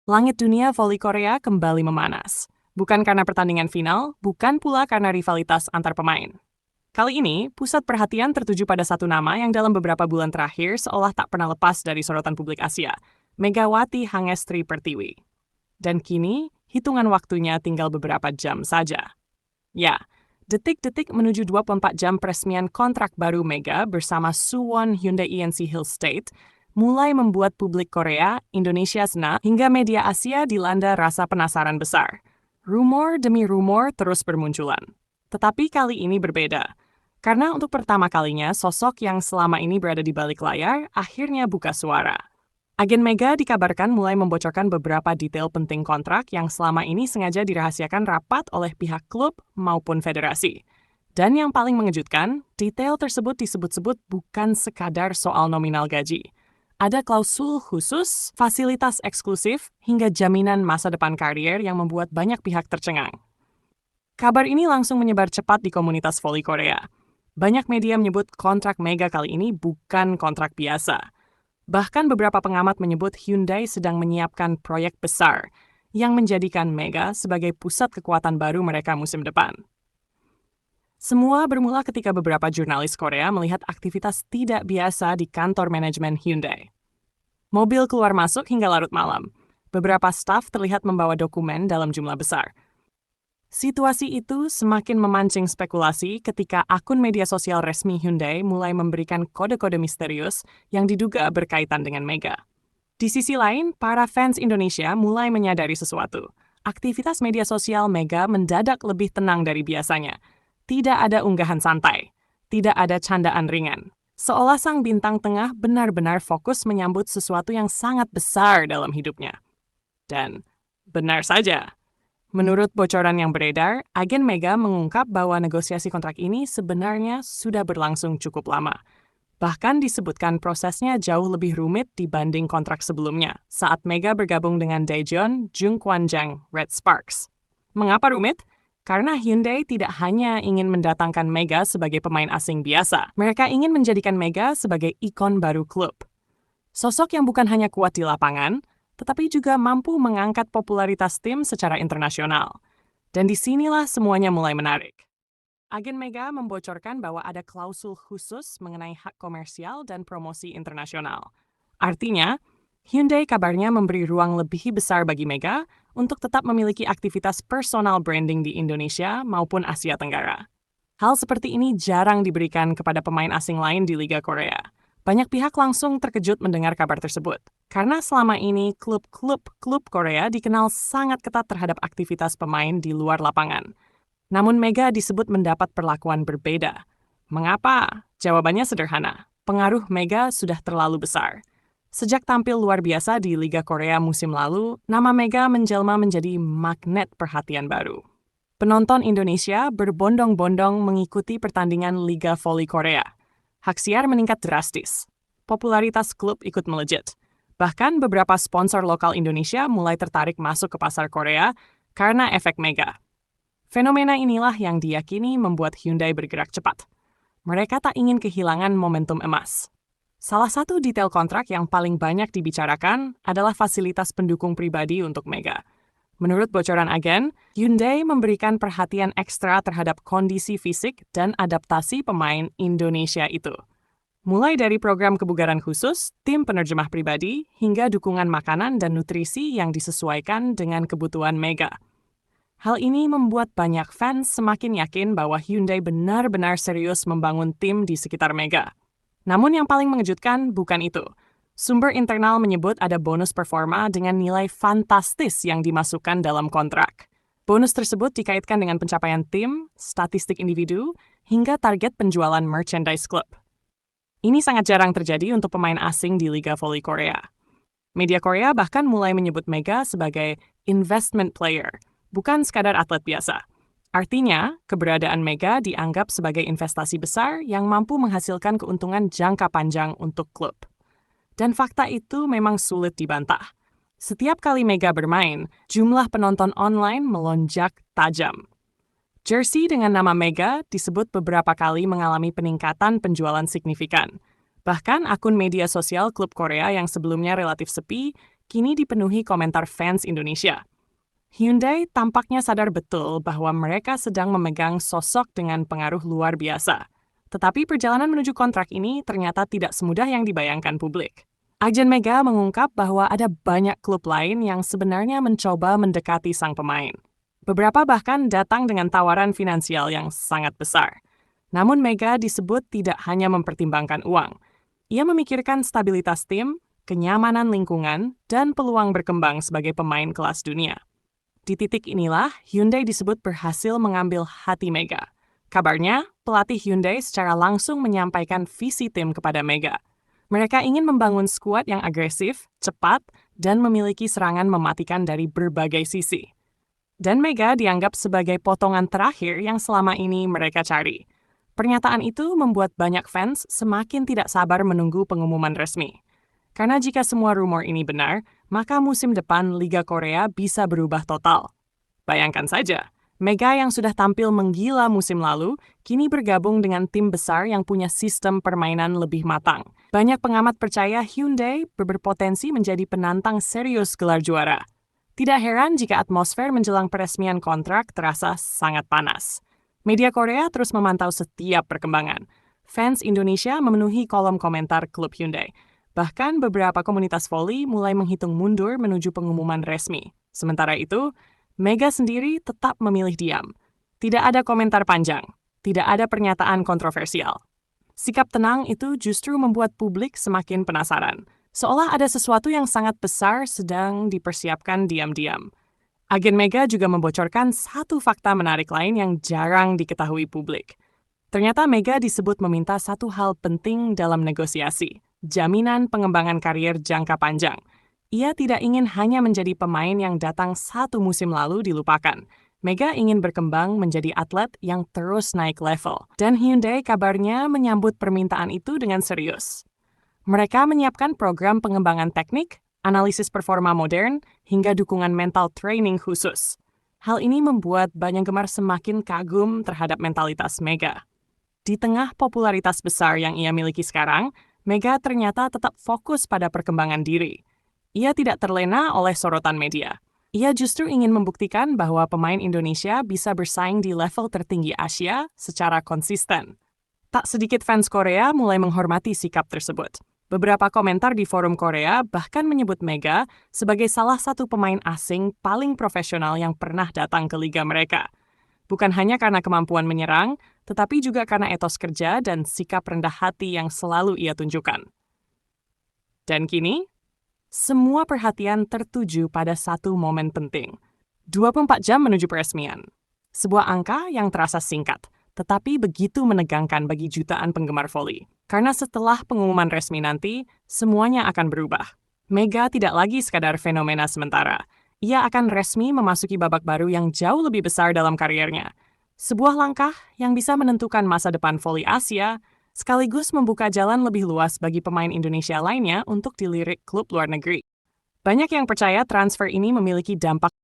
Langit dunia voli Korea kembali memanas. Bukan karena pertandingan final, bukan pula karena rivalitas antar pemain. Kali ini, pusat perhatian tertuju pada satu nama yang dalam beberapa bulan terakhir seolah tak pernah lepas dari sorotan publik Asia, Megawati Hangestri Pertiwi. Dan kini, hitungan waktunya tinggal beberapa jam saja. Ya, detik-detik menuju 24 jam peresmian kontrak baru Mega bersama Suwon Hyundai ENC Hill State mulai membuat publik Korea, Indonesia hingga media Asia dilanda rasa penasaran besar. Rumor demi rumor terus bermunculan. Tetapi kali ini berbeda. Karena untuk pertama kalinya sosok yang selama ini berada di balik layar akhirnya buka suara. Agen Mega dikabarkan mulai membocorkan beberapa detail penting kontrak yang selama ini sengaja dirahasiakan rapat oleh pihak klub maupun federasi. Dan yang paling mengejutkan, detail tersebut disebut-sebut bukan sekadar soal nominal gaji. Ada klausul khusus, fasilitas eksklusif, hingga jaminan masa depan karier yang membuat banyak pihak tercengang. Kabar ini langsung menyebar cepat di komunitas voli Korea. Banyak media menyebut kontrak Mega kali ini bukan kontrak biasa. Bahkan beberapa pengamat menyebut Hyundai sedang menyiapkan proyek besar yang menjadikan Mega sebagai pusat kekuatan baru mereka musim depan. Semua bermula ketika beberapa jurnalis Korea melihat aktivitas tidak biasa di kantor manajemen Hyundai. Mobil keluar masuk hingga larut malam. Beberapa staf terlihat membawa dokumen dalam jumlah besar. Situasi itu semakin memancing spekulasi ketika akun media sosial resmi Hyundai mulai memberikan kode-kode misterius yang diduga berkaitan dengan Mega. Di sisi lain, para fans Indonesia mulai menyadari sesuatu. Aktivitas media sosial Mega mendadak lebih tenang dari biasanya. Tidak ada unggahan santai, tidak ada candaan ringan. Seolah sang bintang tengah benar-benar fokus menyambut sesuatu yang sangat besar dalam hidupnya. Dan benar saja. Menurut bocoran yang beredar, agen Mega mengungkap bahwa negosiasi kontrak ini sebenarnya sudah berlangsung cukup lama. Bahkan disebutkan prosesnya jauh lebih rumit dibanding kontrak sebelumnya, saat Mega bergabung dengan Daejeon Jungkwanjang Red Sparks. Mengapa rumit? Karena Hyundai tidak hanya ingin mendatangkan Mega sebagai pemain asing biasa, mereka ingin menjadikan Mega sebagai ikon baru klub. Sosok yang bukan hanya kuat di lapangan, tetapi juga mampu mengangkat popularitas tim secara internasional. Dan disinilah semuanya mulai menarik. Agen Mega membocorkan bahwa ada klausul khusus mengenai hak komersial dan promosi internasional. Artinya, Hyundai kabarnya memberi ruang lebih besar bagi Mega untuk tetap memiliki aktivitas personal branding di Indonesia maupun Asia Tenggara. Hal seperti ini jarang diberikan kepada pemain asing lain di Liga Korea. Banyak pihak langsung terkejut mendengar kabar tersebut. Karena selama ini klub Korea dikenal sangat ketat terhadap aktivitas pemain di luar lapangan. Namun Mega disebut mendapat perlakuan berbeda. Mengapa? Jawabannya sederhana. Pengaruh Mega sudah terlalu besar. Sejak tampil luar biasa di Liga Korea musim lalu, nama Mega menjelma menjadi magnet perhatian baru. Penonton Indonesia berbondong-bondong mengikuti pertandingan Liga Voli Korea. Hak siar meningkat drastis. Popularitas klub ikut melejit. Bahkan beberapa sponsor lokal Indonesia mulai tertarik masuk ke pasar Korea karena efek Mega. Fenomena inilah yang diyakini membuat Hyundai bergerak cepat. Mereka tak ingin kehilangan momentum emas. Salah satu detail kontrak yang paling banyak dibicarakan adalah fasilitas pendukung pribadi untuk Mega. Menurut bocoran agen, Hyundai memberikan perhatian ekstra terhadap kondisi fisik dan adaptasi pemain Indonesia itu. Mulai dari program kebugaran khusus, tim penerjemah pribadi, hingga dukungan makanan dan nutrisi yang disesuaikan dengan kebutuhan Mega. Hal ini membuat banyak fans semakin yakin bahwa Hyundai benar-benar serius membangun tim di sekitar Mega. Namun yang paling mengejutkan bukan itu. Sumber internal menyebut ada bonus performa dengan nilai fantastis yang dimasukkan dalam kontrak. Bonus tersebut dikaitkan dengan pencapaian tim, statistik individu, hingga target penjualan merchandise klub. Ini sangat jarang terjadi untuk pemain asing di Liga Voli Korea. Media Korea bahkan mulai menyebut Mega sebagai investment player, bukan sekadar atlet biasa. Artinya, keberadaan Mega dianggap sebagai investasi besar yang mampu menghasilkan keuntungan jangka panjang untuk klub. Dan fakta itu memang sulit dibantah. Setiap kali Mega bermain, jumlah penonton online melonjak tajam. Jersey dengan nama Mega disebut beberapa kali mengalami peningkatan penjualan signifikan. Bahkan akun media sosial klub Korea yang sebelumnya relatif sepi, kini dipenuhi komentar fans Indonesia. Hyundai tampaknya sadar betul bahwa mereka sedang memegang sosok dengan pengaruh luar biasa. Tetapi perjalanan menuju kontrak ini ternyata tidak semudah yang dibayangkan publik. Agen Mega mengungkap bahwa ada banyak klub lain yang sebenarnya mencoba mendekati sang pemain. Beberapa bahkan datang dengan tawaran finansial yang sangat besar. Namun Mega disebut tidak hanya mempertimbangkan uang. Ia memikirkan stabilitas tim, kenyamanan lingkungan, dan peluang berkembang sebagai pemain kelas dunia. Di titik inilah, Hyundai disebut berhasil mengambil hati Mega. Kabarnya, pelatih Hyundai secara langsung menyampaikan visi tim kepada Mega. Mereka ingin membangun skuad yang agresif, cepat, dan memiliki serangan mematikan dari berbagai sisi. Dan Mega dianggap sebagai potongan terakhir yang selama ini mereka cari. Pernyataan itu membuat banyak fans semakin tidak sabar menunggu pengumuman resmi. Karena jika semua rumor ini benar, maka musim depan Liga Korea bisa berubah total. Bayangkan saja, Mega yang sudah tampil menggila musim lalu, kini bergabung dengan tim besar yang punya sistem permainan lebih matang. Banyak pengamat percaya Hyundai berpotensi menjadi penantang serius gelar juara. Tidak heran jika atmosfer menjelang peresmian kontrak terasa sangat panas. Media Korea terus memantau setiap perkembangan. Fans Indonesia memenuhi kolom komentar klub Hyundai. Bahkan beberapa komunitas voli mulai menghitung mundur menuju pengumuman resmi. Sementara itu, Mega sendiri tetap memilih diam. Tidak ada komentar panjang, tidak ada pernyataan kontroversial. Sikap tenang itu justru membuat publik semakin penasaran, seolah ada sesuatu yang sangat besar sedang dipersiapkan diam-diam. Agen Mega juga membocorkan satu fakta menarik lain yang jarang diketahui publik. Ternyata Mega disebut meminta satu hal penting dalam negosiasi, jaminan pengembangan karier jangka panjang. Ia tidak ingin hanya menjadi pemain yang datang satu musim lalu dilupakan. Mega ingin berkembang menjadi atlet yang terus naik level. Dan Hyundai kabarnya menyambut permintaan itu dengan serius. Mereka menyiapkan program pengembangan teknik, analisis performa modern, hingga dukungan mental training khusus. Hal ini membuat banyak gemar semakin kagum terhadap mentalitas Mega. Di tengah popularitas besar yang ia miliki sekarang, Mega ternyata tetap fokus pada perkembangan diri. Ia tidak terlena oleh sorotan media. Ia justru ingin membuktikan bahwa pemain Indonesia bisa bersaing di level tertinggi Asia secara konsisten. Tak sedikit fans Korea mulai menghormati sikap tersebut. Beberapa komentar di forum Korea bahkan menyebut Mega sebagai salah satu pemain asing paling profesional yang pernah datang ke liga mereka. Bukan hanya karena kemampuan menyerang, tetapi juga karena etos kerja dan sikap rendah hati yang selalu ia tunjukkan. Dan kini, semua perhatian tertuju pada satu momen penting. 24 jam menuju peresmian. Sebuah angka yang terasa singkat, tetapi begitu menegangkan bagi jutaan penggemar voli. Karena setelah pengumuman resmi nanti, semuanya akan berubah. Mega tidak lagi sekadar fenomena sementara. Ia akan resmi memasuki babak baru yang jauh lebih besar dalam kariernya. Sebuah langkah yang bisa menentukan masa depan voli Asia, sekaligus membuka jalan lebih luas bagi pemain Indonesia lainnya untuk dilirik klub luar negeri. Banyak yang percaya transfer ini memiliki dampak